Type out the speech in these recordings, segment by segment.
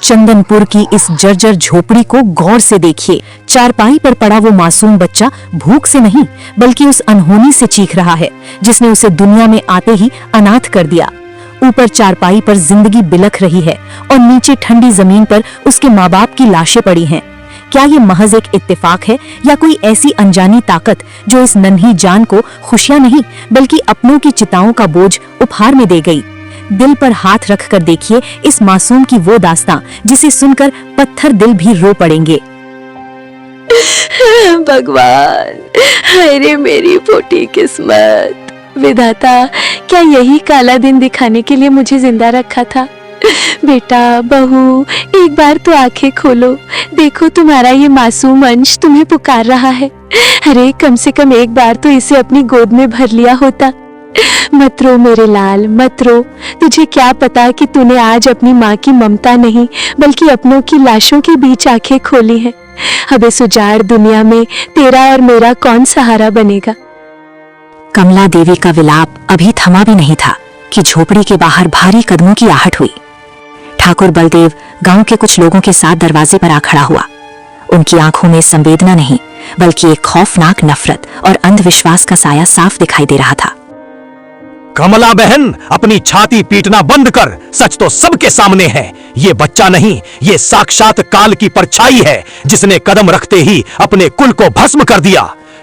चंदनपुर की इस जर्जर झोपड़ी को गौर से देखिए। चारपाई पर पड़ा वो मासूम बच्चा भूख से नहीं बल्कि उस अनहोनी से चीख रहा है जिसने उसे दुनिया में आते ही अनाथ कर दिया। ऊपर चारपाई पर जिंदगी बिलख रही है और नीचे ठंडी जमीन पर उसके माँ बाप की लाशें पड़ी हैं। क्या ये महज एक इत्तेफाक है या कोई ऐसी अनजानी ताकत जो इस नन्ही जान को खुशियां नहीं बल्कि अपनों की चिताओं का बोझ उपहार में दे गई? दिल पर हाथ रख कर देखिए इस मासूम की वो दास्तां जिसे सुनकर पत्थर दिल भी रो पड़ेंगे। भगवान, अरे मेरी फूटी किस्मत, विधाता क्या यही काला दिन दिखाने के लिए मुझे जिंदा रखा था? बेटा, बहू, एक बार तो आंखें खोलो, देखो तुम्हारा ये मासूम अंश तुम्हें पुकार रहा है। अरे कम से कम एक बार तो इसे अपनी गोद में भर लिया होता। मत रो मेरे लाल, मत रो। तुझे क्या पता कि तूने आज अपनी माँ की ममता नहीं बल्कि अपनों की लाशों के बीच आंखें खोली हैं। अब इस उजाड़ दुनिया में तेरा और मेरा कौन सहारा बनेगा? कमला देवी का विलाप अभी थमा भी नहीं था कि झोपड़ी के बाहर भारी कदमों की आहट हुई। ठाकुर बलदेव गांव के कुछ लोगों के साथ दरवाजे पर आ खड़ा हुआ। उनकी आंखों में संवेदना नहीं बल्कि एक खौफनाक नफरत और अंधविश्वास का साया साफ दिखाई दे रहा था। कमला बहन, अपनी छाती पीटना बंद कर। सच तो सबके सामने है। ये बच्चा नहीं, ये साक्षात काल की परछाई है जिसने कदम रखते ही अपने कुल को भस्म कर दिया।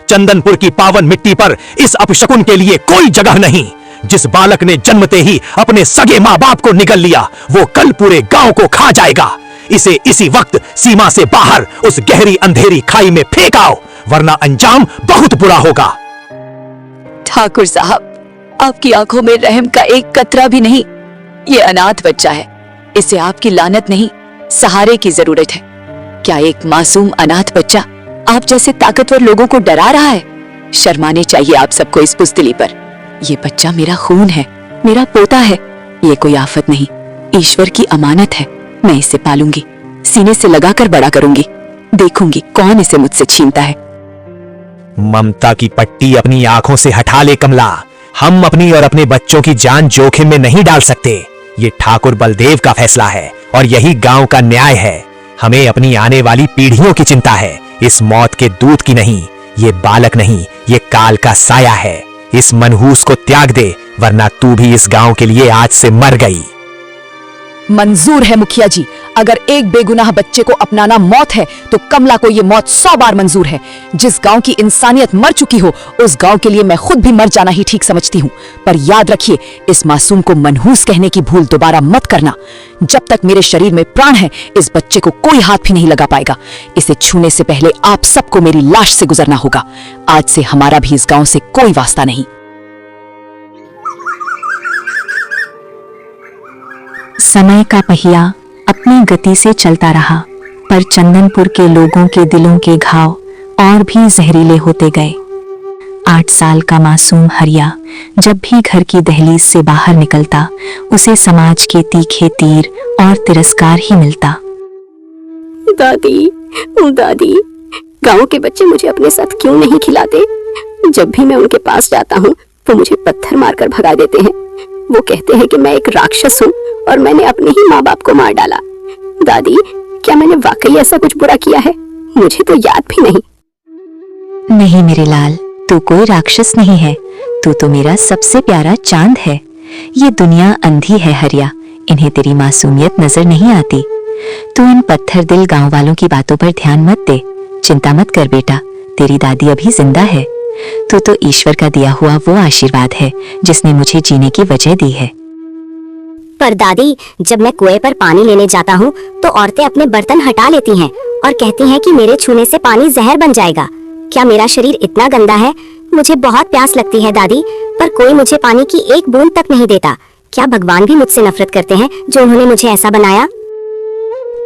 चंदनपुर की पावन मिट्टी पर इस अपशकुन के लिए कोई जगह नहीं। जिस बालक ने जन्मते ही अपने सगे माँ बाप को निगल लिया, वो कल पूरे गांव को खा जाएगा। इसे इसी वक्त सीमा से बाहर उस गहरी अंधेरी खाई में फेंक आओ, वरना अंजाम बहुत बुरा होगा। ठाकुर साहब, आपकी आंखों में रहम का एक कतरा भी नहीं। ये अनाथ बच्चा है, इसे आपकी लानत नहीं सहारे की जरूरत है। क्या एक मासूम अनाथ बच्चा आप जैसे ताकतवर लोगों को डरा रहा है? शर्माने चाहिए आप सबको इस बुज़दिली पर। ये बच्चा मेरा खून है, मेरा पोता है। ये कोई आफत नहीं, ईश्वर की अमानत है। मैं इसे पालूंगी, सीने से लगाकर बड़ा करूंगी। देखूंगी कौन इसे मुझसे छीनता है। ममता की पट्टी अपनी आंखों से हटा ले कमला। हम अपनी और अपने बच्चों की जान जोखिम में नहीं डाल सकते। ये ठाकुर बलदेव का फैसला है और यही गांव का न्याय है। हमें अपनी आने वाली पीढ़ियों की चिंता है, इस मौत के दूत की नहीं। ये बालक नहीं, ये काल का साया है। इस मनहूस को त्याग दे, वरना तू भी इस गांव के लिए आज से मर गई। मंजूर है मुखिया जी, अगर एक बेगुनाह बच्चे को अपनाना मौत है तो कमला को ये मौत 100 बार मंजूर है। जिस गांव की इंसानियत मर चुकी हो उस गांव के लिए मैं खुद भी मर जाना ही ठीक समझती हूँ। पर याद रखिए, इस मासूम को मनहूस कहने की भूल दोबारा मत करना। जब तक मेरे शरीर में प्राण है इस बच्चे को कोई हाथ भी नहीं लगा पाएगा। इसे छूने से पहले आप सबको मेरी लाश से गुजरना होगा। आज से हमारा भी इस गांव से कोई वास्ता नहीं। समय का पहिया अपनी गति से चलता रहा, पर चंदनपुर के लोगों के दिलों के घाव और भी जहरीले होते गए। 8 साल का मासूम हरिया जब भी घर की दहलीज से बाहर निकलता, उसे समाज के तीखे तीर और तिरस्कार ही मिलता। दादी, दादी, गांव के बच्चे मुझे अपने साथ क्यों नहीं खिलाते? जब भी मैं उनके पास जाता हूँ वो मुझे पत्थर मारकर भगा देते हैं। वो कहते हैं कि मैं एक राक्षस हूँ और मैंने अपने ही माँ बाप को मार डाला। दादी, क्या मैंने वाकई ऐसा कुछ बुरा किया है? मुझे तो याद भी नहीं। नहीं मेरे लाल, तू कोई राक्षस नहीं है। तू तो मेरा सबसे प्यारा चांद है। ये दुनिया अंधी है हरिया, इन्हें तेरी मासूमियत नजर नहीं आती। तू इन पत्थर दिल गांव वालों की बातों पर ध्यान मत दे। चिंता मत कर बेटा, तेरी दादी अभी जिंदा है। तू तो ईश्वर का दिया हुआ वो आशीर्वाद है जिसने मुझे जीने की वजह दी है। पर दादी, जब मैं कुएं पर पानी लेने जाता हूँ तो औरतें अपने बर्तन हटा लेती हैं और कहती हैं कि मेरे छूने से पानी जहर बन जाएगा। क्या मेरा शरीर इतना गंदा है? मुझे बहुत प्यास लगती है दादी, पर कोई मुझे पानी की एक बूंद तक नहीं देता। क्या भगवान भी मुझसे नफरत करते हैं जो उन्होंने मुझे ऐसा बनाया?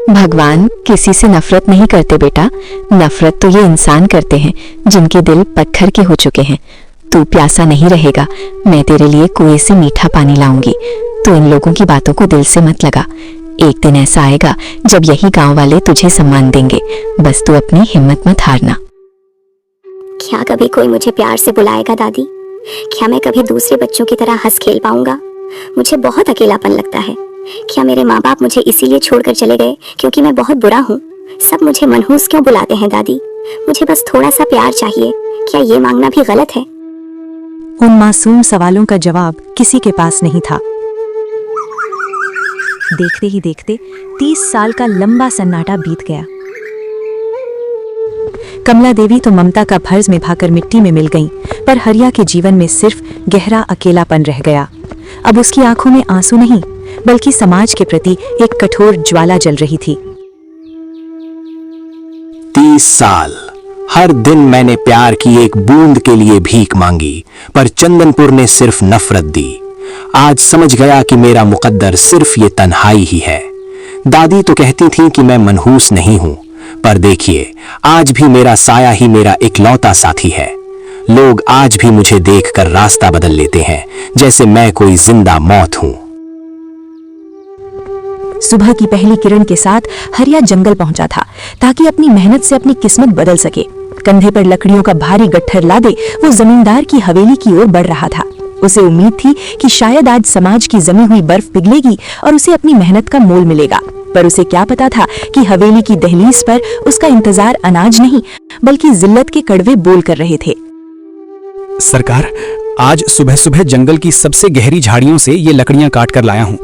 भगवान किसी से नफरत नहीं करते बेटा, नफरत तो ये इंसान करते हैं जिनके दिल पत्थर के हो चुके हैं। तू प्यासा नहीं रहेगा, मैं तेरे लिए कुएं से मीठा पानी लाऊंगी। तू इन लोगों की बातों को दिल से मत लगा। एक दिन ऐसा आएगा जब यही गांव वाले तुझे सम्मान देंगे। बस तू अपनी हिम्मत मत हारना। क्या कभी कोई मुझे प्यार से बुलाएगा दादी? क्या मैं कभी दूसरे बच्चों की तरह हंस खेल पाऊंगा? मुझे बहुत अकेलापन लगता है। क्या मेरे माँ बाप मुझे इसीलिए छोड़कर चले गए क्योंकि मैं बहुत बुरा हूँ? सब मुझे मनहूस क्यों बुलाते हैं दादी? मुझे बस थोड़ा सा प्यार चाहिए। क्या ये मांगना भी गलत है? उन मासूम सवालों का जवाब किसी के पास नहीं था। देखते ही देखते 30 साल का लंबा सन्नाटा बीत गया। कमला देवी तो ममता का फर्ज निभाकर मिट्टी में मिल गईं, पर हरिया के जीवन में सिर्फ गहरा अकेलापन रह गया। अब उसकी आंखों में आंसू नहीं, बल्कि समाज के प्रति एक कठोर ज्वाला जल रही थी। 30 साल हर दिन मैंने प्यार की एक बूंद के लिए भीख मांगी, पर चंदनपुर ने सिर्फ नफरत दी। आज समझ गया कि मेरा मुकद्दर सिर्फ ये तन्हाई ही है। दादी तो कहती थी कि मैं मनहूस नहीं हूं, पर देखिए आज भी मेरा साया ही मेरा इकलौता साथी है। लोग आज भी मुझे देखकर रास्ता बदल लेते हैं, जैसे मैं कोई जिंदा मौत हूं। सुबह की पहली किरण के साथ हरिया जंगल पहुंचा था ताकि अपनी मेहनत से अपनी किस्मत बदल सके। कंधे पर लकड़ियों का भारी गट्ठर लादे वो जमींदार की हवेली की ओर बढ़ रहा था। उसे उम्मीद थी कि शायद आज समाज की जमी हुई बर्फ पिघलेगी और उसे अपनी मेहनत का मोल मिलेगा, पर उसे क्या पता था कि हवेली की दहलीज पर उसका इंतजार अनाज नहीं बल्कि जिल्लत के कड़वे बोल कर रहे थे। सरकार, आज सुबह सुबह जंगल की सबसे गहरी झाड़ियों से ये लकड़ियां काट कर लाया हूँ।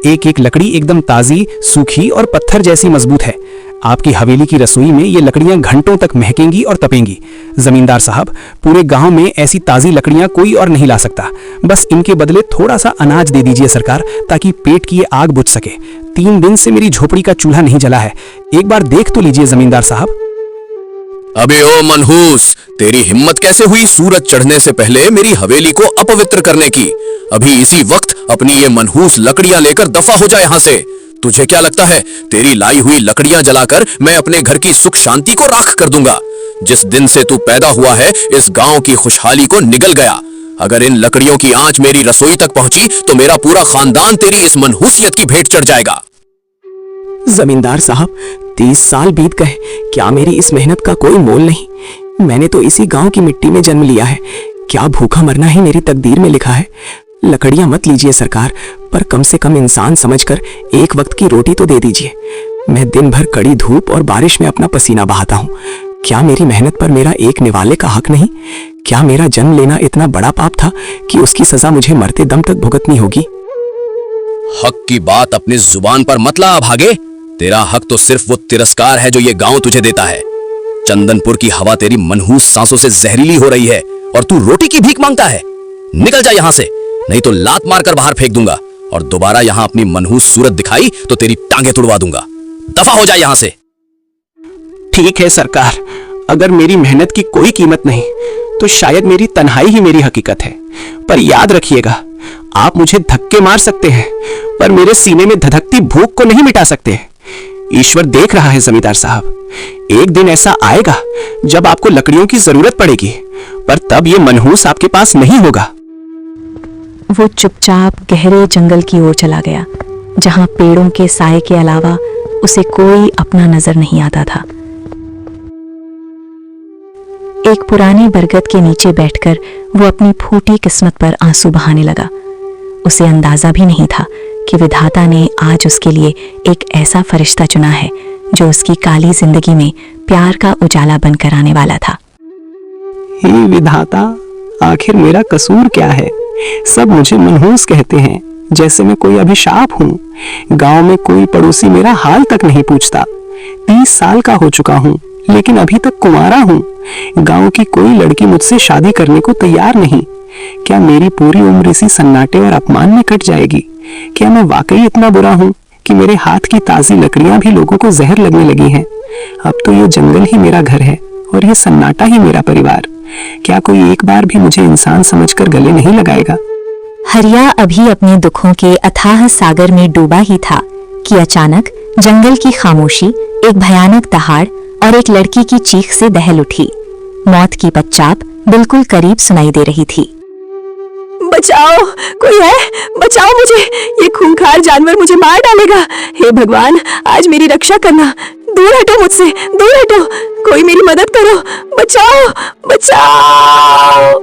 एक एक लकड़ी एकदम ताजी, सूखी और पत्थर जैसी मजबूत है। आपकी हवेली की रसोई में ये लकड़ियां घंटों तक महकेंगी और तपेंगी। जमींदार साहब, पूरे गांव में ऐसी ताजी लकड़ियां कोई और नहीं ला सकता। बस इनके बदले थोड़ा सा अनाज दे दीजिए सरकार, ताकि पेट की ये आग बुझ सके। 3 दिन से मेरी झोपड़ी का चूल्हा नहीं जला है। एक बार देख तो लीजिए जमींदार साहब। अबे ओ मनहूस, तेरी हिम्मत कैसे हुई सूरज चढ़ने से पहले मेरी हवेली को अपवित्र करने की? अभी इसी वक्त अपनी ये मनहूस लकड़ियां लेकर दफा हो जा यहाँ से। तुझे क्या लगता है तेरी लाई हुई लकड़ियां जलाकर मैं अपने घर की सुख शांति को राख कर दूंगा? जिस दिन से तू पैदा हुआ है इस गांव की खुशहाली को निगल गया। अगर इन लकड़ियों की आंच मेरी रसोई तक पहुंची तो मेरा पूरा खानदान तेरी इस मनहूसियत की भेंट चढ़ जाएगा। जमींदार साहब, 30 साल बीत गए, क्या मेरी इस मेहनत का कोई मोल नहीं? मैंने तो इसी गांव की मिट्टी में जन्म लिया है। क्या भूखा मरना ही मेरी तकदीर में लिखा है? लकड़ियां मत लीजिए सरकार, पर कम से कम इंसान समझकर एक वक्त की रोटी तो दे दीजिए। मैं दिन भर कड़ी धूप और बारिश में अपना पसीना बहाता हूँ। क्या मेरी मेहनत पर मेरा एक निवाले का हक नहीं? क्या मेरा जन्म लेना इतना बड़ा पाप था कि उसकी सजा मुझे मरते दम तक भुगतनी होगी? हक की बात अपनी जुबान पर मत ला भागे। तेरा हक तो सिर्फ वो तिरस्कार है जो ये गांव तुझे देता है। चंदनपुर की हवा तेरी मनहूस सांसों से जहरीली हो रही है और तू रोटी की भीख मांगता है। निकल जा यहाँ से, नहीं तो लात मारकर बाहर फेंक दूंगा और दोबारा यहाँ अपनी मनहूस सूरत दिखाई तो तेरी टांगे तुड़वा दूंगा। दफा हो जाए यहाँ से। ठीक है सरकार, अगर मेरी मेहनत की कोई कीमत नहीं तो शायद मेरी तन्हाई ही मेरी हकीकत है। पर याद रखिएगा, आप मुझे धक्के मार सकते हैं पर मेरे सीने में धधकती भूख को नहीं मिटा सकते। ईश्वर देख रहा है जमींदार साहब, एक दिन ऐसा आएगा जब आपको लकड़ियों की जरूरत पड़ेगी, पर तब ये मनहूस आपके पास नहीं होगा। वो चुपचाप गहरे जंगल की ओर चला गया, जहां पेड़ों के साए के अलावा उसे कोई अपना नजर नहीं आता था। एक पुराने बरगद के नीचे बैठकर वो अपनी फूटी किस्मत पर आंसू बहाने लगा। उसे अंदाजा भी नहीं था कि विधाता ने आज उसके लिए एक ऐसा फरिश्ता चुना है जो उसकी काली जिंदगी में प्यार का उजाला बनकर आने वाला था। हे विधाता, आखिर मेरा कसूर क्या है? सब मुझे मनहूस कहते हैं, जैसे मैं कोई अभिशाप हूँ। गांव में कोई पड़ोसी मेरा हाल तक नहीं पूछता। 30 साल का हो चुका हूँ लेकिन अभी तक कुंवारा हूँ। गांव की कोई लड़की मुझसे शादी करने को तैयार नहीं। क्या मेरी पूरी उम्र इसी सन्नाटे और अपमान में कट जाएगी? क्या मैं वाकई इतना बुरा हूँ कि मेरे हाथ की ताजी लकड़ियां भी लोगों को जहर लगने लगी हैं? अब तो ये जंगल ही मेरा घर है और ये सन्नाटा ही मेरा परिवार। क्या कोई एक बार भी मुझे इंसान समझकर गले नहीं लगाएगा? हरिया अभी अपने दुखों के अथाह सागर में डूबा ही था कि अचानक जंगल की खामोशी एक भयानक दहाड़ और एक लड़की की चीख से दहल उठी। मौत की पच्चाप बिल्कुल करीब सुनाई दे रही थी। बचाओ, कोई है, बचाओ मुझे, ये खूंखार जानवर मुझे मार डालेगा। हे भगवान, आज मेरी रक्षा करना। दूर हटो मुझसे, दूर हटो, कोई मेरी मदद करो, बचाओ, बचाओ।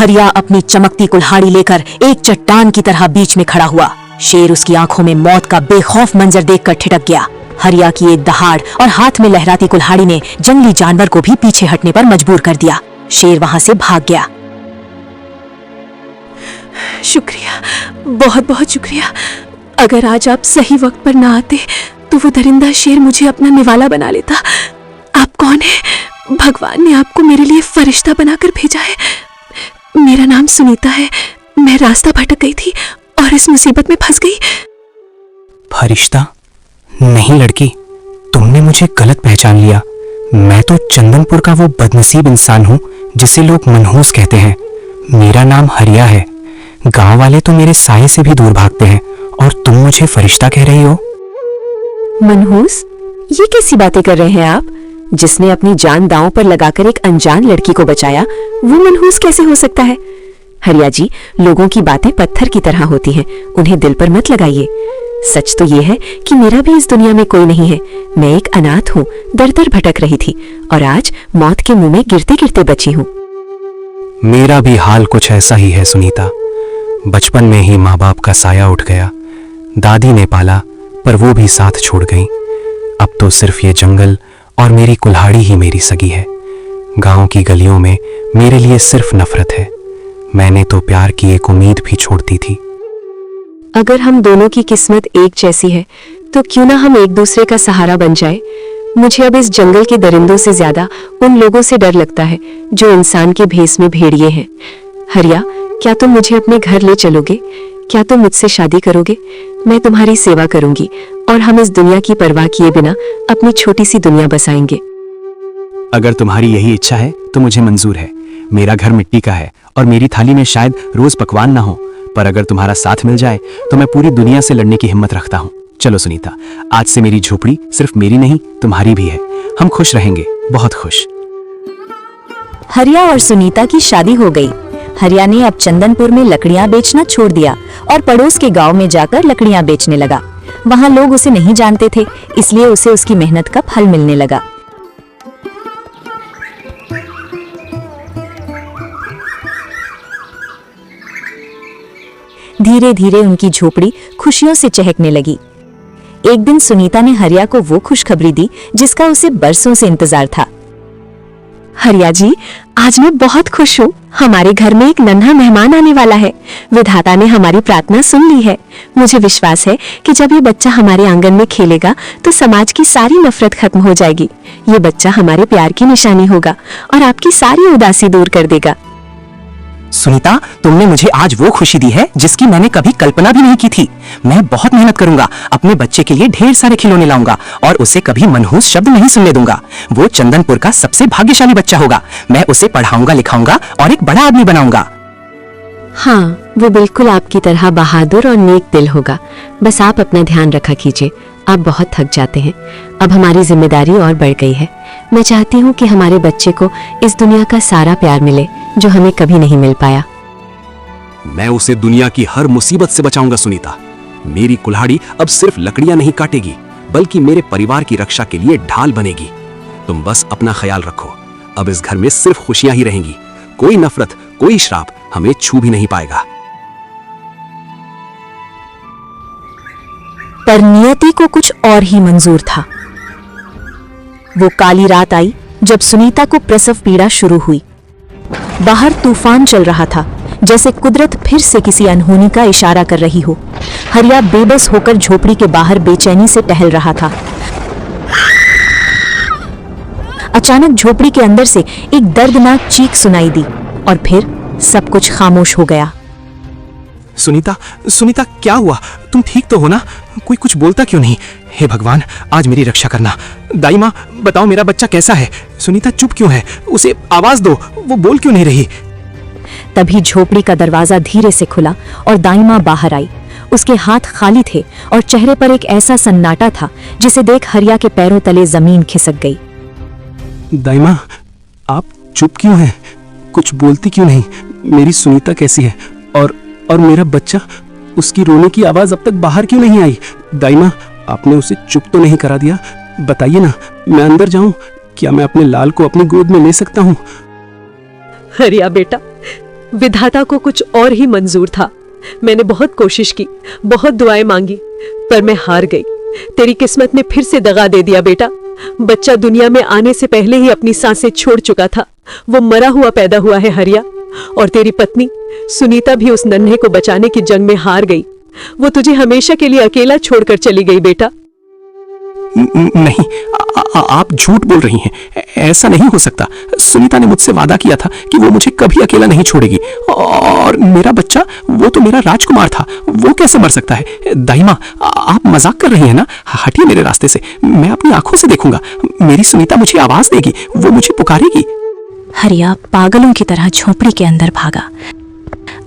हरिया अपनी चमकती कुल्हाड़ी लेकर एक चट्टान की तरह बीच में खड़ा हुआ। शेर उसकी आंखों में मौत का बेखौफ मंजर देखकर ठिठक गया। हरिया की एक दहाड़ और हाथ में लहराती कुल्हाड़ी ने जंगली जानवर को भी पीछे हटने पर मजबूर कर दिया। शेर वहां से भाग गया। शुक्रिया, बहुत बहुत शुक्रिया। अगर आज आप सही वक्त पर ना आते तो वो दरिंदा शेर मुझे अपना निवाला बना लेता। आप कौन है? भगवान ने आपको मेरे लिए फरिश्ता बनाकर भेजा है। मेरा नाम सुनीता है। मैं रास्ता भटक गई थी और इस मुसीबत में फंस गई। फरिश्ता? नहीं लड़की, तुमने मुझे गलत पहचान लिया। मैं तो चंदनपुर का वो बदनसीब इंसान हूँ जिसे लोग मनहूस कहते हैं। मेरा नाम हरिया है। गांव वाले तो मेरे साये से भी दूर भागते हैं और तुम मुझे फरिश्ता कह रही हो। मनहूस? ये कैसी बातें कर रहे हैं आप? जिसने अपनी जान दांव पर लगाकर एक अनजान लड़की को बचाया, वो मनहूस कैसे हो सकता है? हरिया जी, लोगों की बातें पत्थर की तरह होती हैं, उन्हें दिल पर मत लगाइए। सच तो ये है कि मेरा भी इस दुनिया में कोई नहीं है। मैं एक अनाथ हूँ, दर दर भटक रही थी और आज मौत के मुंह में गिरते गिरते बची हूँ। मेरा भी हाल कुछ ऐसा ही है सुनीता। बचपन में ही माँ बाप का साया उठ गया। दादी ने पाला पर वो भी साथ छोड़ गई। अब तो सिर्फ ये जंगल और मेरी कुल्हाड़ी ही मेरी सगी है। गांव की गलियों में मेरे लिए सिर्फ नफरत है। मैंने तो प्यार की एक उम्मीद भी छोड़ दी थी। अगर हम दोनों की किस्मत एक जैसी है तो क्यों ना हम एक दूसरे का सहारा बन जाए। मुझे अब इस जंगल के दरिंदों से ज्यादा उन लोगों से डर लगता है जो इंसान के भेष में भेड़िए हैं। हरिया, क्या तुम मुझे अपने घर ले चलोगे? क्या तुम मुझसे शादी करोगे? मैं तुम्हारी सेवा करूंगी और हम इस दुनिया की परवाह किए बिना अपनी छोटी सी दुनिया बसाएंगे। अगर तुम्हारी यही इच्छा है तो मुझे मंजूर है। मेरा घर मिट्टी का है और मेरी थाली में शायद रोज पकवान ना हो, पर अगर तुम्हारा साथ मिल जाए तो मैं पूरी दुनिया से लड़ने की हिम्मत रखता हूँ। चलो सुनीता, आज से मेरी झोपड़ी सिर्फ मेरी नहीं तुम्हारी भी है। हम खुश रहेंगे, बहुत खुश। हरिया और सुनीता की शादी हो गई। हरिया ने अब चंदनपुर में लकड़ियां बेचना छोड़ दिया और पड़ोस के गांव में जाकर लकड़ियां बेचने लगा। वहां लोग उसे नहीं जानते थे, इसलिए उसे उसकी मेहनत का फल मिलने लगा। धीरे धीरे उनकी झोपड़ी खुशियों से चहकने लगी। एक दिन सुनीता ने हरिया को वो खुशखबरी दी जिसका उसे बरसों से इंतजार था। हरिया जी, आज मैं बहुत खुश हूँ। हमारे घर में एक नन्हा मेहमान आने वाला है। विधाता ने हमारी प्रार्थना सुन ली है। मुझे विश्वास है कि जब ये बच्चा हमारे आंगन में खेलेगा तो समाज की सारी नफरत खत्म हो जाएगी। ये बच्चा हमारे प्यार की निशानी होगा और आपकी सारी उदासी दूर कर देगा। सुनीता, तुमने मुझे आज वो खुशी दी है जिसकी मैंने कभी कल्पना भी नहीं की थी। मैं बहुत मेहनत करूंगा, अपने बच्चे के लिए ढेर सारे खिलौने लाऊंगा और उसे कभी मनहूस शब्द नहीं सुनने दूंगा। वो चंदनपुर का सबसे भाग्यशाली बच्चा होगा। मैं उसे पढ़ाऊंगा, लिखाऊंगा और एक बड़ा आदमी बनाऊंगा। हाँ, वो बिल्कुल आपकी तरह बहादुर और नेक दिल होगा। बस आप अपना ध्यान रखा कीजिए। आप बहुत थक जाते हैं। अब हमारी जिम्मेदारी और बढ़ गई है। मैं चाहती हूँ कि हमारे बच्चे को इस दुनिया का सारा प्यार मिले जो हमें कभी नहीं मिल पाया। मैं उसे दुनिया की हर मुसीबत से बचाऊंगा सुनीता। मेरी कुल्हाड़ी अब सिर्फ लकड़ियां नहीं काटेगी, बल्कि मेरे परिवार की रक्षा के लिए ढाल बनेगी। तुम बस अपना ख्याल रखो। अब इस घर में सिर्फ खुशियां ही रहेंगी। कोई नफरत, कोई श्राप हमें छू भी नहीं पाएगा। पर नियति को कुछ और ही मंजूर था। वो काली रात आई जब सुनीता को प्रसव पीड़ा शुरू हुई। बाहर तूफान चल रहा था, जैसे कुदरत फिर से किसी अनहोनी का इशारा कर रही हो। हरिया बेबस होकर झोपड़ी के बाहर बेचैनी से टहल रहा था। अचानक झोपड़ी के अंदर से एक दर्दनाक चीख सुनाई दी और फिर सब कुछ खामोश हो गया। सुनीता, सुनीता, क्या हुआ? तुम ठीक तो हो ना? कोई कुछ बोलता क्यों नहीं? हे भगवान, आज मेरी रक्षा करना। दाई माँ, बताओ मेरा बच्चा कैसा है? सुनीता चुप क्यों है? उसे आवाज दो, वो बोल क्यों नहीं रही? तभी झोपड़ी का दरवाजा धीरे से खुला और दाई माँ बाहर आई। उसके हाथ खाली थे और चेहरे पर एक ऐसा सन्नाटा था जिसे देख हरिया के पैरों तले जमीन खिसक गई। दाई माँ, आप चुप क्यों हैं? कुछ बोलती क्यों नहीं? मेरी सुनीता कैसी है? और मेरा बच्चा, उसकी रोने की आवाज अब तक बाहर क्यों नहीं आई? दाई माँ, आपने उसे चुप तो नहीं करा दिया? बताइए ना, मैं अंदर जाऊं? क्या मैं अपने लाल को अपनी गोद में ले सकता हूँ? हरिया बेटा, विधाता को कुछ और ही मंजूर था। मैंने बहुत कोशिश की, बहुत दुआएं मांगी, पर मैं हार गई। तेरी किस्मत ने फिर से दगा दे दिया बेटा। बच्चा दुनिया में आने से पहले ही अपनी सांसें छोड़ चुका था। वो मरा हुआ पैदा हुआ है हरिया। और तेरी पत्नी सुनीता भी उस नन्हे को बचाने की जंग में हार गई। वो तुझे हमेशा के लिए अकेला छोड़कर चली गई बेटा। नहीं, आप झूठ बोल रही हैं। ऐसा नहीं हो सकता। सुनीता ने मुझसे वादा किया था कि वो मुझे कभी अकेला नहीं छोड़ेगी। और मेरा बच्चा, वो तो मेरा राजकुमार था, वो कैसे मर सकता है? दाई माँ, आप मजाक कर रही हैं ना? हटिए मेरे रास्ते से, मैं अपनी आंखों से देखूंगा। मेरी सुनीता मुझे आवाज देगी, वो मुझे पुकारेगी। हरिया पागलों की तरह झोपड़ी के अंदर भागा।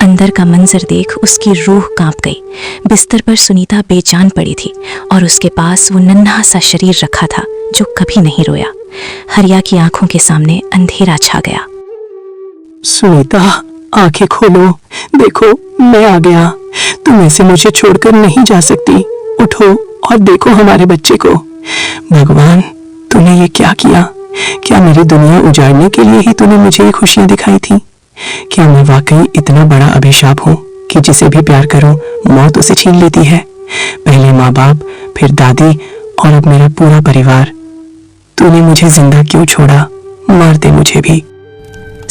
अंदर का मंजर देख उसकी रूह कांप गई। बिस्तर पर सुनीता बेजान पड़ी थी और उसके पास वो नन्हा सा शरीर रखा था जो कभी नहीं रोया। हरिया की आंखों के सामने अंधेरा छा गया। सुनीता, आंखें खोलो, देखो मैं आ गया। तुम ऐसे मुझे छोड़कर नहीं जा सकती। उठो और देखो हमारे बच्चे को। भगवान, तूने ये क्या किया? क्या मेरी दुनिया उजाड़ने के लिए ही तूने मुझे ये खुशियां दिखाई थी? क्या मैं वाकई इतना बड़ा अभिशाप हूँ कि जिसे भी प्यार करूं मौत उसे छीन लेती है? पहले माँ बाप, फिर दादी और अब मेरा पूरा परिवार। तूने मुझे जिंदा क्यों छोड़ा? मार दे मुझे भी।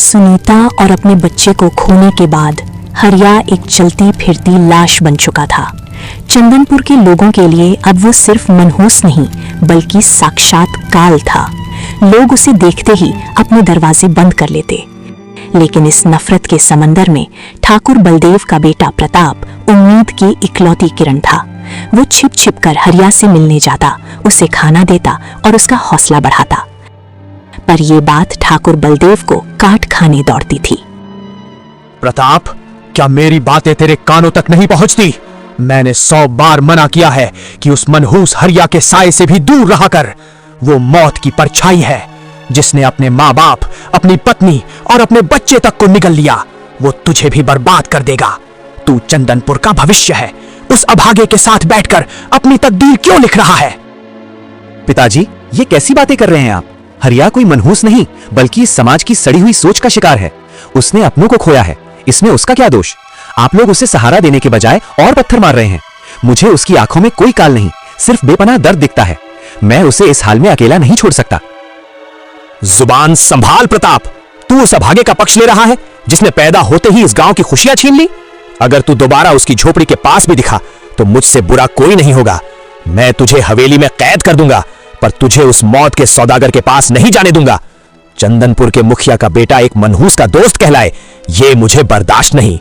सुनीता और अपने बच्चे को खोने के बाद हरिया एक चलती फिरती लाश बन चुका था। चंदनपुर के लोगों के लिए अब वो सिर्फ मनहूस नहीं बल्कि साक्षात काल था। लोग उसे देखते ही अपने दरवाजे बंद कर लेते। लेकिन इस नफरत के समंदर में ठाकुर बलदेव का बेटा प्रताप उम्मीद की इकलौती किरण था। वो छिप छिप कर हरिया से मिलने जाता, उसे खाना देता और उसका हौसला बढ़ाता। पर यह बात ठाकुर बलदेव को काट खाने दौड़ती थी। प्रताप, क्या मेरी बातें तेरे कानों तक नहीं पहुंचती? मैंने 100 बार मना किया है कि उस मनहूस हरिया के साए से भी दूर रहा कर। वो मौत की परछाई है जिसने अपने माँ बाप, अपनी पत्नी और अपने बच्चे तक को निगल लिया। वो तुझे भी बर्बाद कर देगा। तू चंदनपुर का भविष्य है। उस अभागे के साथ बैठकर अपनी तकदीर क्यों लिख रहा है? पिताजी, ये कैसी बातें कर रहे हैं आप? हरिया कोई मनहूस नहीं बल्कि इस समाज की सड़ी हुई सोच का शिकार है। उसने अपनों को खोया है, इसमें उसका क्या दोष? आप लोग उसे सहारा देने के बजाय और पत्थर मार रहे हैं। मुझे उसकी आंखों में कोई काल नहीं, सिर्फ बेपनाह दर्द दिखता है। मैं उसे इस हाल में अकेला नहीं छोड़ सकता। जुबान संभाल प्रताप। तू उस अभागे का पक्ष ले रहा है जिसने पैदा होते ही इस गांव की खुशियां छीन ली। अगर तू दोबारा उसकी झोपड़ी के पास भी दिखा तो मुझसे बुरा कोई नहीं होगा। मैं तुझे हवेली में कैद कर दूंगा, पर तुझे उस मौत के सौदागर के पास नहीं जाने दूंगा। चंदनपुर के मुखिया का बेटा एक मनहूस का दोस्त कहलाए, ये मुझे बर्दाश्त नहीं।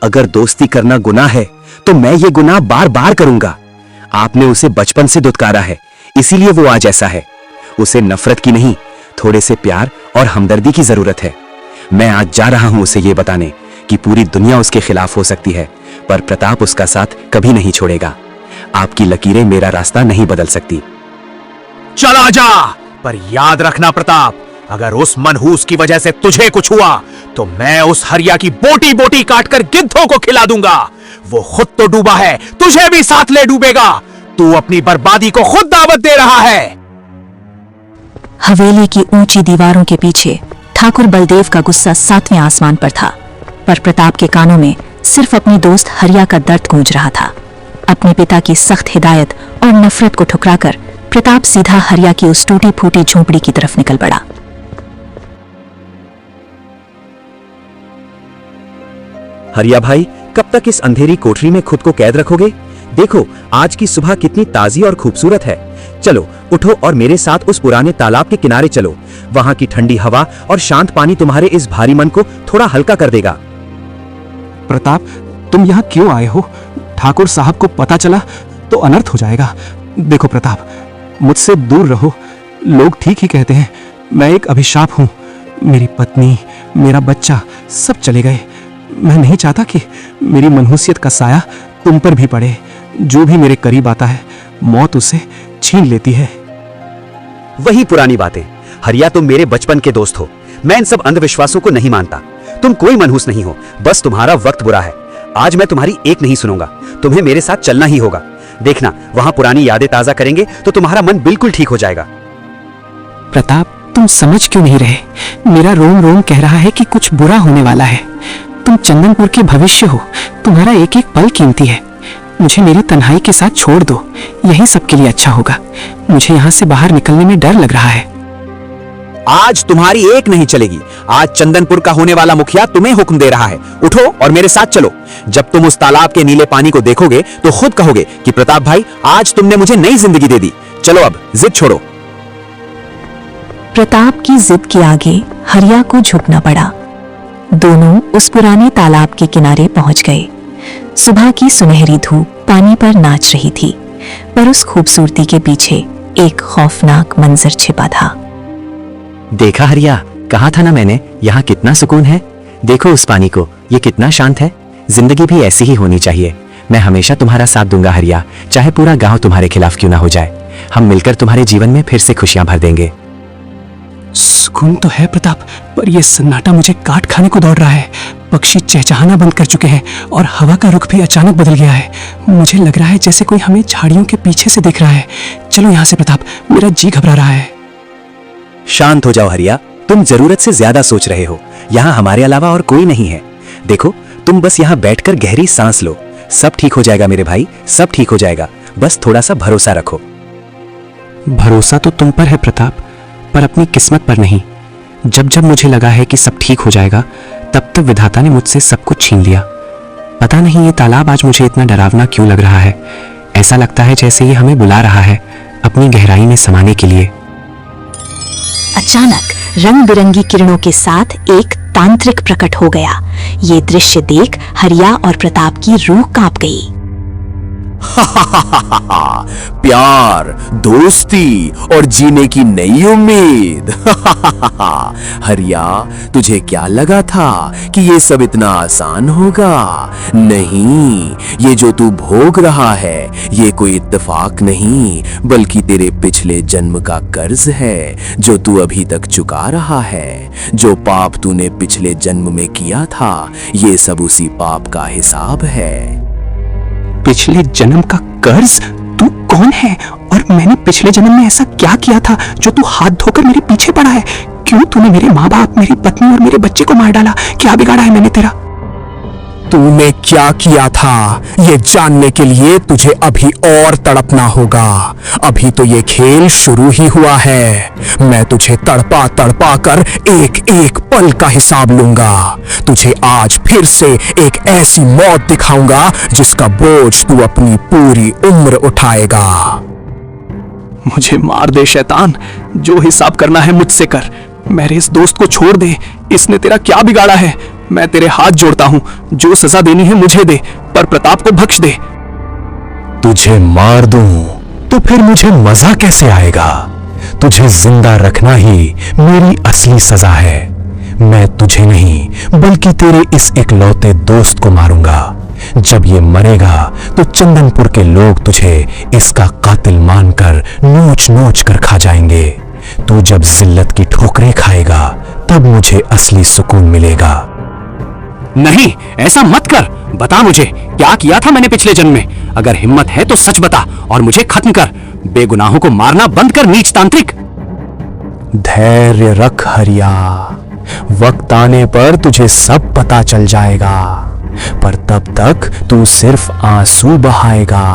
अगर दोस्ती करना गुनाह है तो मैं ये गुनाह बार बार करूंगा। आपने उसे बचपन से दुत्कारा है, इसीलिए वो आज ऐसा है। उसे नफरत की नहीं, थोड़े से प्यार और हमदर्दी की जरूरत है। मैं आज जा रहा हूं उसे ये बताने कि पूरी दुनिया उसके खिलाफ हो सकती है, पर प्रताप उसका साथ कभी नहीं छोड़ेगा। आपकी लकीरें मेरा रास्ता नहीं बदल सकती। चला जा, पर याद रखना प्रताप, अगर उस मनहूस की वजह से तुझे कुछ हुआ तो मैं उस हरिया की बोटी बोटी काटकर गिद्धों को खिला दूंगा। वो खुद तो डूबा है, तुझे भी साथ ले डूबेगा। तू अपनी बर्बादी को खुद दावत दे रहा है। हवेली की ऊंची दीवारों के पीछे ठाकुर बलदेव का गुस्सा 7वें आसमान पर था, पर प्रताप के कानों में सिर्फ अपनी दोस्त हरिया का दर्द गूंज रहा था। अपने पिता की सख्त हिदायत और नफरत को ठुकराकर प्रताप सीधा हरिया की उस टूटी फूटी झोपड़ी की तरफ निकल पड़ा। हरिया भाई, कब तक इस अंधेरी कोठरी में खुद को कैद रखोगे? देखो, आज की सुबह कितनी ताजी और खूबसूरत है। चलो उठो और मेरे साथ उस पुराने तालाब के किनारे चलो। वहां की ठंडी हवा और शांत पानी तुम्हारे इस भारी मन को थोड़ा हल्का कर देगा। प्रताप, तुम यहाँ क्यों आए हो? ठाकुर साहब को पता चला तो अनर्थ हो जाएगा। देखो प्रताप, मुझसे दूर रहो। लोग ठीक ही कहते हैं, मैं एक अभिशाप हूँ। मेरी पत्नी, मेरा बच्चा सब चले गए। मैं नहीं चाहता कि मेरी मनहूसियत का साया तुम पर भी पड़े। जो भी मेरे करीब आता है मौत उसे छीन लेती है। वही पुरानी बातें। हरिया, तुम मेरे बचपन के दोस्त हो। मैं इन सब अंधविश्वासों को नहीं मानता। तुम कोई मनहूस नहीं हो, बस तुम्हारा वक्त बुरा है। आज मैं तुम्हारी एक नहीं सुनूंगा, तुम्हें मेरे साथ चलना ही होगा। देखना, वहां पुरानी यादें ताजा करेंगे तो तुम्हारा मन बिल्कुल ठीक हो जाएगा। प्रताप, तुम समझ क्यों नहीं रहे? मेरा रोम रोम कह रहा है कि कुछ बुरा होने वाला है। तुम चंदनपुर के भविष्य हो, तुम्हारा एक एक पल कीमती है। मुझे मेरी तन्हाई के साथ छोड़ दो, यही सबके लिए अच्छा होगा। मुझे यहाँ से बाहर निकलने में डर लग रहा है। आज तुम्हारी एक नहीं चलेगी। आज चंदनपुर का होने वाला मुखिया तुम्हें हुक्म दे रहा है। उठो और मेरे साथ चलो। जब तुम उस तालाब के नीले पानी को देखोगे तो खुद कहोगे कि प्रताप भाई, आज तुमने मुझे नई जिंदगी दे दी। चलो अब जिद छोड़ो। प्रताप की जिद के आगे हरिया को झुकना पड़ा। दोनों उस पुराने तालाब के किनारे पहुंच गए। सुबह की सुनहरी धूप पानी पर नाच रही थी, पर उस खूबसूरती के पीछे एक खौफनाक मंजर छिपा था। देखा हरिया, कहा था ना मैंने, यहाँ कितना सुकून है। देखो उस पानी को, ये कितना शांत है। जिंदगी भी ऐसी ही होनी चाहिए। मैं हमेशा तुम्हारा साथ दूंगा हरिया, चाहे पूरा गांव तुम्हारे खिलाफ क्यों ना हो जाए। हम मिलकर तुम्हारे जीवन में फिर से खुशियां भर देंगे। सुकून तो है प्रताप, पर यह सन्नाटा मुझे काट खाने को दौड़ रहा है। पक्षी चहचहाना बंद कर चुके हैं और हवा का रुख भी अचानक बदल गया है। मुझे लग रहा है जैसे कोई हमें झाड़ियों के पीछे से देख रहा है। चलो यहाँ से प्रताप, मेरा जी घबरा रहा है। शांत हो जाओ हरिया, तुम जरूरत से ज्यादा सोच रहे हो। यहाँ हमारे अलावा और कोई नहीं है। देखो, तुम बस यहाँ बैठकर गहरी सांस लो। सब ठीक हो जाएगा मेरे भाई, सब ठीक हो जाएगा। बस थोड़ा सा भरोसा रखो। भरोसा तो तुम पर है प्रताप, पर अपनी किस्मत पर नहीं। जब जब मुझे लगा है कि सब ठीक हो जाएगा, तब तक विधाता ने मुझसे सब कुछ छीन लिया। पता नहीं ये तालाब आज मुझे इतना डरावना क्यों लग रहा है। ऐसा लगता है जैसे ये हमें बुला रहा है अपनी गहराई में समाने के लिए। अचानक रंग बिरंगी किरणों के साथ एक तांत्रिक प्रकट हो गया। ये दृश्य देख हरिया और प्रताप की रूह कांप गई। प्यार, दोस्ती और जीने की नई उम्मीद। हरिया, तुझे क्या लगा था कि ये सब इतना आसान होगा? नहीं, ये जो तू भोग रहा है ये कोई इत्तेफाक नहीं, बल्कि तेरे पिछले जन्म का कर्ज है जो तू अभी तक चुका रहा है। जो पाप तूने पिछले जन्म में किया था, ये सब उसी पाप का हिसाब है। पिछले जन्म का कर्ज? तू कौन है और मैंने पिछले जन्म में ऐसा क्या किया था जो तू हाथ धोकर मेरे पीछे पड़ा है? क्यों तूने मेरे माँ बाप, मेरी पत्नी और मेरे बच्चे को मार डाला? क्या बिगाड़ा है मैंने तेरा? तूने क्या किया था ये जानने के लिए तुझे अभी और तड़पना होगा। अभी तो ये खेल शुरू ही हुआ है। मैं तुझे तड़पा तड़पा कर एक एक पल का हिसाब लूंगा। तुझे आज फिर से एक ऐसी मौत दिखाऊंगा जिसका बोझ तू अपनी पूरी उम्र उठाएगा। मुझे मार दे शैतान, जो हिसाब करना है मुझसे कर। मेरे इस दोस्त को छोड़ दे, इसने तेरा क्या बिगाड़ा है? मैं तेरे हाथ जोड़ता हूं, जो सजा देनी है मुझे दे, पर प्रताप को बख्श दे। तुझे मार दूं तो फिर मुझे मजा कैसे आएगा? तुझे जिंदा रखना ही मेरी असली सजा है। मैं तुझे नहीं बल्कि तेरे इस इकलौते दोस्त को मारूंगा। जब ये मरेगा तो चंदनपुर के लोग तुझे इसका कातिल मानकर नोच नोच कर खा जाएंगे। तू जब जिल्लत की ठोकरें खाएगा तब मुझे असली सुकून मिलेगा। नहीं, ऐसा मत कर। बता मुझे क्या किया था मैंने पिछले जन्म में। अगर हिम्मत है तो सच बता और मुझे खत्म कर। बेगुनाहों को मारना बंद कर, नीच तांत्रिक। धैर्य रख हरिया, वक्त आने पर तुझे सब पता चल जाएगा। पर तब तक तू सिर्फ आंसू बहाएगा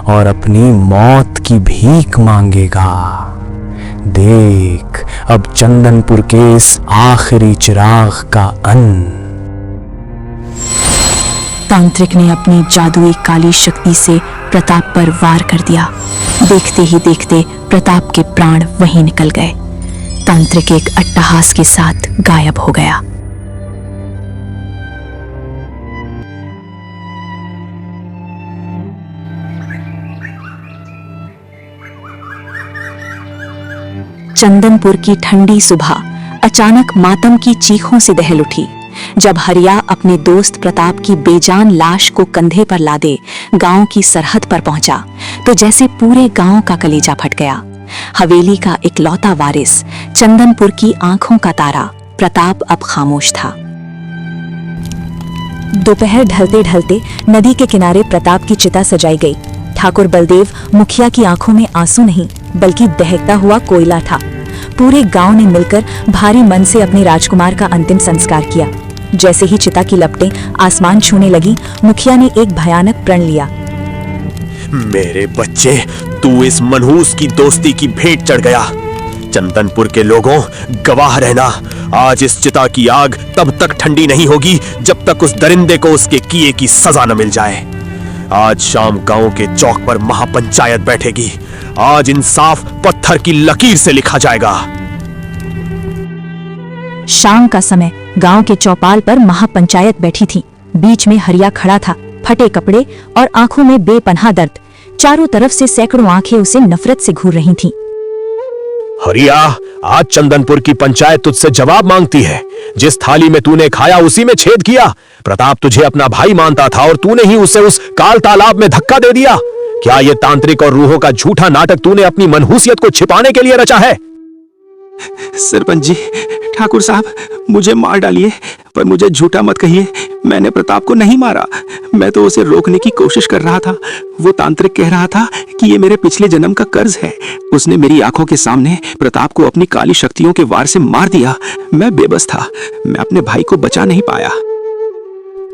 और अपनी मौत की भीख मांगेगा। देख अब चंदनपुर के इस आखिरी चिराग का अंत। तांत्रिक ने अपनी जादुई काली शक्ति से प्रताप पर वार कर दिया। देखते ही देखते प्रताप के प्राण वहीं निकल गए। तांत्रिक एक अट्टहास के साथ गायब हो गया। चंदनपुर की ठंडी सुबह अचानक मातम की चीखों से दहल उठी। जब हरिया अपने दोस्त प्रताप की बेजान लाश को कंधे पर लादे गांव की सरहद पर पहुंचा तो जैसे पूरे गांव का कलेजा फट गया। हवेली का इकलौता वारिस, चंदनपुर की आंखों का तारा प्रताप अब खामोश था। दोपहर ढलते ढलते नदी के किनारे प्रताप की चिता सजाई गई। ठाकुर बलदेव मुखिया की आंखों में आंसू नहीं बल्कि दहकता हुआ कोयला था। पूरे गांव ने मिलकर भारी मन से अपने राजकुमार का अंतिम संस्कार किया। जैसे ही चिता की लपटें आसमान छूने लगी, मुखिया ने एक भयानक प्रण लिया। मेरे बच्चे, तू इस मनहूस की दोस्ती की भेंट चढ़ गया। चंदनपुर के लोगों, गवाह रहना, आज इस चिता की आग तब तक ठंडी नहीं होगी जब तक उस दरिंदे को उसके किए की सजा न मिल जाए। आज शाम गांव के चौक पर महापंचायत बैठेगी। आज इंसाफ पत्थर की लकीर से लिखा जाएगा। शाम का समय गांव के चौपाल पर महापंचायत बैठी थी। बीच में हरिया खड़ा था, फटे कपड़े और आंखों में बेपनाह दर्द। चारों तरफ से सैकड़ों आंखें उसे नफरत से घूर रही थीं। हरिया, आज चंदनपुर की पंचायत तुझसे जवाब मांगती है। जिस थाली में तूने खाया उसी में छेद किया। प्रताप तुझे अपना भाई मानता था और तूने ही उसे उस काल तालाब में धक्का दे दिया। क्या ये तांत्रिक और रूहों का झूठा नाटक तूने अपनी मनहूसियत को छिपाने के लिए रचा है? सरपंच जी, ठाकुर साहब, मुझे मार डालिए, पर मुझे झूठा मत कहिए। मैंने प्रताप को नहीं मारा, मैं तो उसे रोकने की कोशिश कर रहा था। वो तांत्रिक कह रहा था कि ये मेरे पिछले जन्म का कर्ज है। उसने मेरी आंखों के सामने प्रताप को अपनी काली शक्तियों के वार से मार दिया। मैं बेबस था, मैं अपने भाई को बचा नहीं पाया।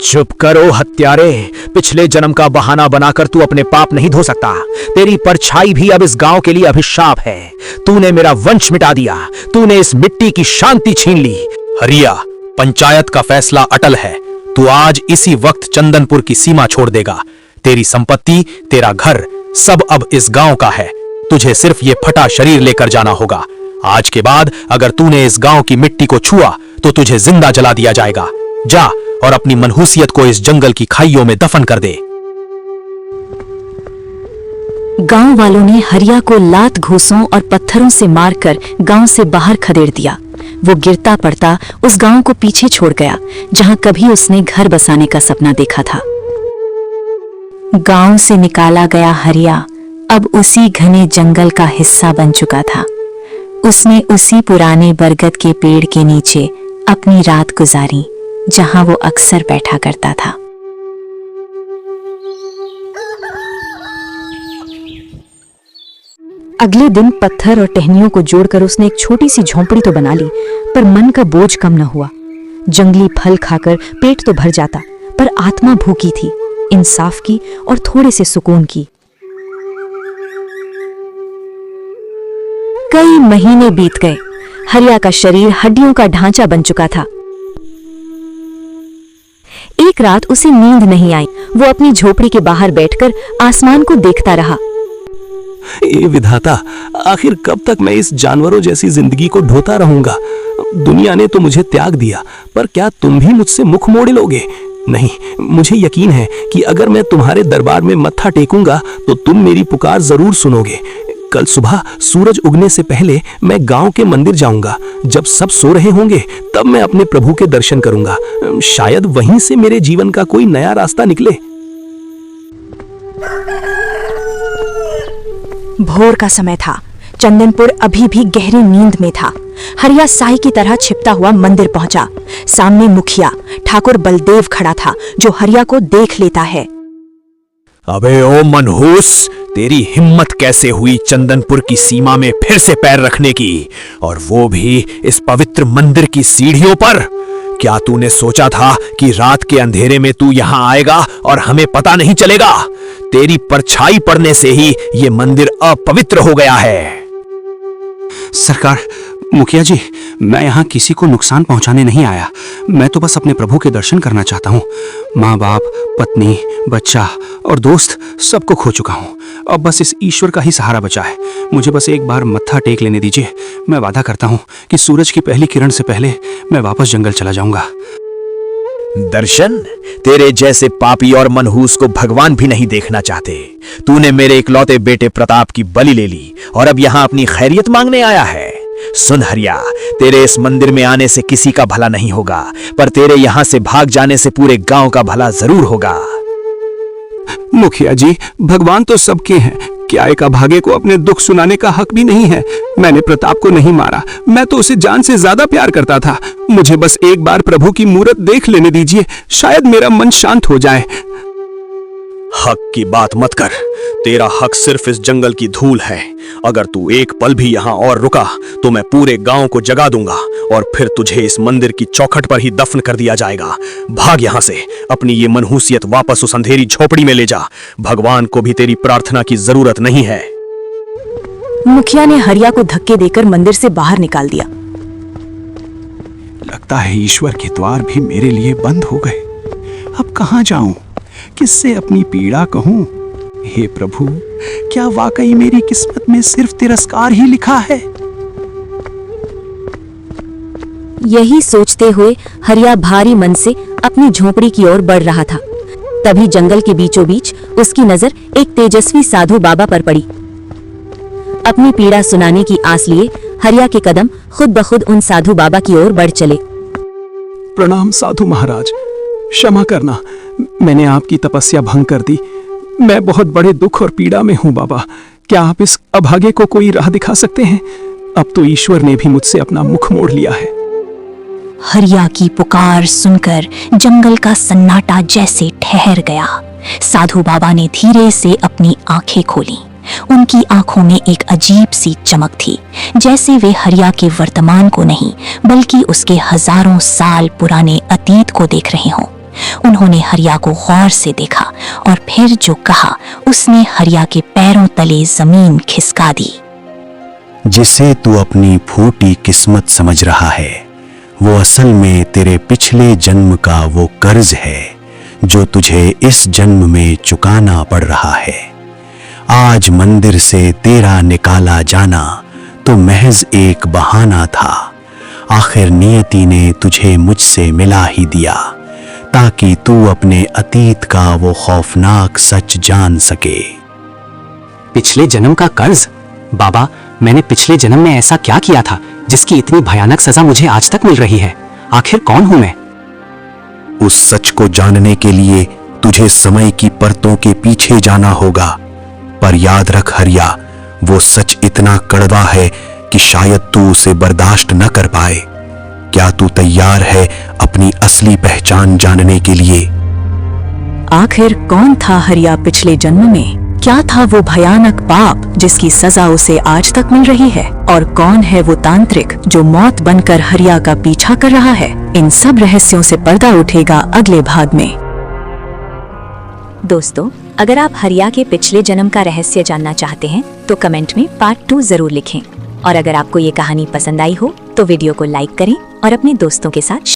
चुप करो हत्यारे। पिछले जन्म का बहाना बनाकर तू अपने पाप नहीं धो सकता। तेरी परछाई भी अब इस गांव के लिए अभिशाप है। तूने मेरा वंश मिटा दिया। तूने इस मिट्टी की शांति छीन ली। हरिया, पंचायत का फैसला अटल है। तू आज इसी वक्त चंदनपुर की सीमा छोड़ देगा। तेरी संपत्ति, तेरा घर, सब अब इस गांव का है। तुझे सिर्फ ये फटा शरीर लेकर जाना होगा। आज के बाद अगर तूने इस गांव की मिट्टी को छुआ तो तुझे जिंदा जला दिया जाएगा। जा और अपनी मनहूसियत को इस जंगल की खाइयों में दफन कर दे। गांव वालों ने हरिया को लात घूंसों और पत्थरों से मारकर गांव से बाहर खदेड़ दिया। वो गिरता पड़ता उस गांव को पीछे छोड़ गया जहां कभी उसने घर बसाने का सपना देखा था। गांव से निकाला गया हरिया अब उसी घने जंगल का हिस्सा बन चुका था। उसने उसी पुराने बरगद के पेड़ के नीचे अपनी रात गुजारी जहां वो अक्सर बैठा करता था। अगले दिन पत्थर और टहनियों को जोड़कर उसने एक छोटी सी झोंपड़ी तो बना ली, पर मन का बोझ कम न हुआ। जंगली फल खाकर पेट तो भर जाता, पर आत्मा भूखी थी, इंसाफ की और थोड़े से सुकून की। कई महीने बीत गए। हरिया का शरीर हड्डियों का ढांचा बन चुका था। एक रात उसे नींद नहीं आई। वो अपनी झोपड़ी के बाहर बैठकर आसमान को देखता रहा। ए विधाता, आखिर कब तक मैं इस जानवरों जैसी जिंदगी को ढोता रहूंगा? दुनिया ने तो मुझे त्याग दिया, पर क्या तुम भी मुझसे मुख मोड़ लोगे? नहीं, मुझे यकीन है कि अगर मैं तुम्हारे दरबार में मत्था टेकूंगा तो तुम मेरी पुकार जरूर सुनोगे। कल सुबह सूरज उगने से पहले मैं गांव के मंदिर जाऊंगा। जब सब सो रहे होंगे तब मैं अपने प्रभु के दर्शन करूंगा। शायद वहीं से मेरे जीवन का कोई नया रास्ता निकले। भोर का समय था। चंदनपुर अभी भी गहरी नींद में था। हरिया साई की तरह छिपता हुआ मंदिर पहुंचा। सामने मुखिया ठाकुर बलदेव खड़ा था, जो हरिया को देख लेता है। अबे ओ मनहूस, तेरी हिम्मत कैसे हुई चंदनपुर की सीमा में फिर से पैर रखने की, और वो भी इस पवित्र मंदिर की सीढ़ियों पर? क्या तूने सोचा था कि रात के अंधेरे में तू यहां आएगा और हमें पता नहीं चलेगा? तेरी परछाई पड़ने से ही ये मंदिर अपवित्र हो गया है। सरकार, मुखिया जी, मैं यहाँ किसी को नुकसान पहुंचाने नहीं आया। मैं तो बस अपने प्रभु के दर्शन करना चाहता हूँ। माँ बाप, पत्नी, बच्चा और दोस्त सबको खो चुका हूँ। अब बस इस ईश्वर का ही सहारा बचा है। मुझे बस एक बार मत्था टेक लेने दीजिए। मैं वादा करता हूँ कि सूरज की पहली किरण से पहले मैं वापस जंगल चला जाऊंगा। दर्शन? तेरे जैसे पापी और मनहूस को भगवान भी नहीं देखना चाहते। तूने मेरे इकलौते बेटे प्रताप की बलि ले ली और अब यहाँ अपनी खैरियत मांगने आया है। सुन हरिया, तेरे इस मंदिर में आने से किसी का भला नहीं होगा, पर तेरे यहाँ से भाग जाने से पूरे गांव का भला जरूर होगा। मुखिया जी, भगवान तो सबके हैं। क्या एक अभागे को अपने दुख सुनाने का हक भी नहीं है? मैंने प्रताप को नहीं मारा, मैं तो उसे जान से ज्यादा प्यार करता था। मुझे बस एक बार प्रभु की मूरत देख लेने दीजिए, शायद मेरा मन शांत हो जाए। हक की बात मत कर। तेरा हक सिर्फ इस जंगल की धूल है। अगर तू एक पल भी यहाँ और रुका तो मैं पूरे गांव को जगा दूंगा और फिर तुझे इस मंदिर की चौखट पर ही दफन कर दिया जाएगा। भाग यहाँ से। अपनी ये मनहूसियत वापस उस अंधेरी झोपड़ी में ले जा। भगवान को भी तेरी प्रार्थना की जरूरत नहीं है। मुखिया ने हरिया को धक्के देकर मंदिर से बाहर निकाल दिया। लगता है ईश्वर के द्वार भी मेरे लिए बंद हो गए। अब कहाँ जाऊं? किससे अपनी पीड़ा कहूं? हे प्रभु, क्या वाकई मेरी किस्मत में सिर्फ तिरस्कार ही लिखा है? यही सोचते हुए हरिया भारी मन से अपनी झोपड़ी की ओर बढ़ रहा था। तभी जंगल के बीचों बीच उसकी नजर एक तेजस्वी साधु बाबा पर पड़ी। अपनी पीड़ा सुनाने की आस लिए हरिया के कदम खुद ब खुद उन साधु बाबा की ओर बढ़ चले। प्रणाम साधु महाराज, क्षमा करना, मैंने आपकी तपस्या भंग कर दी। मैं बहुत बड़े दुख और पीड़ा में हूँ बाबा। क्या आप इस अभागे को कोई राह दिखा सकते हैं? अब तो ईश्वर ने भी मुझसे अपना मुख मोड़ लिया है। हरिया की पुकार सुनकर जंगल का सन्नाटा जैसे ठहर गया। साधु बाबा ने धीरे से अपनी आंखें खोली। उनकी आंखों में एक अजीब सी चमक थी, जैसे वे हरिया के वर्तमान को नहीं बल्कि उसके हजारों साल पुराने अतीत को देख रहे हों। उन्होंने हरिया को गौर से देखा और फिर जो कहा उसने हरिया के पैरों तले जमीन खिसका दी। जिसे तू अपनी फूटी किस्मत समझ रहा है, वो असल में तेरे पिछले जन्म का वो कर्ज है जो तुझे इस जन्म में चुकाना पड़ रहा है। आज मंदिर से तेरा निकाला जाना तो महज एक बहाना था। आखिर नियति ने तुझे मुझसे मिला ही दिया ताकि तू अपने अतीत का वो खौफनाक सच जान सके। पिछले जन्म का कर्ज? बाबा, मैंने पिछले जन्म में ऐसा क्या किया था जिसकी इतनी भयानक सजा मुझे आज तक मिल रही है? आखिर कौन हूं मैं? उस सच को जानने के लिए तुझे समय की परतों के पीछे जाना होगा। पर याद रख हरिया, वो सच इतना कड़वा है कि शायद तू उसे बर्दाश्त न कर पाए। क्या तू तैयार है अपनी असली पहचान जानने के लिए? आखिर कौन था हरिया पिछले जन्म में? क्या था वो भयानक पाप जिसकी सजा उसे आज तक मिल रही है? और कौन है वो तांत्रिक जो मौत बनकर हरिया का पीछा कर रहा है? इन सब रहस्यों से पर्दा उठेगा अगले भाग में। दोस्तों, अगर आप हरिया के पिछले जन्म का रहस्य जानना चाहते हैं तो कमेंट में पार्ट 2 जरूर लिखें। और अगर आपको ये कहानी पसंद आई हो तो वीडियो को लाइक करें और अपने दोस्तों के साथ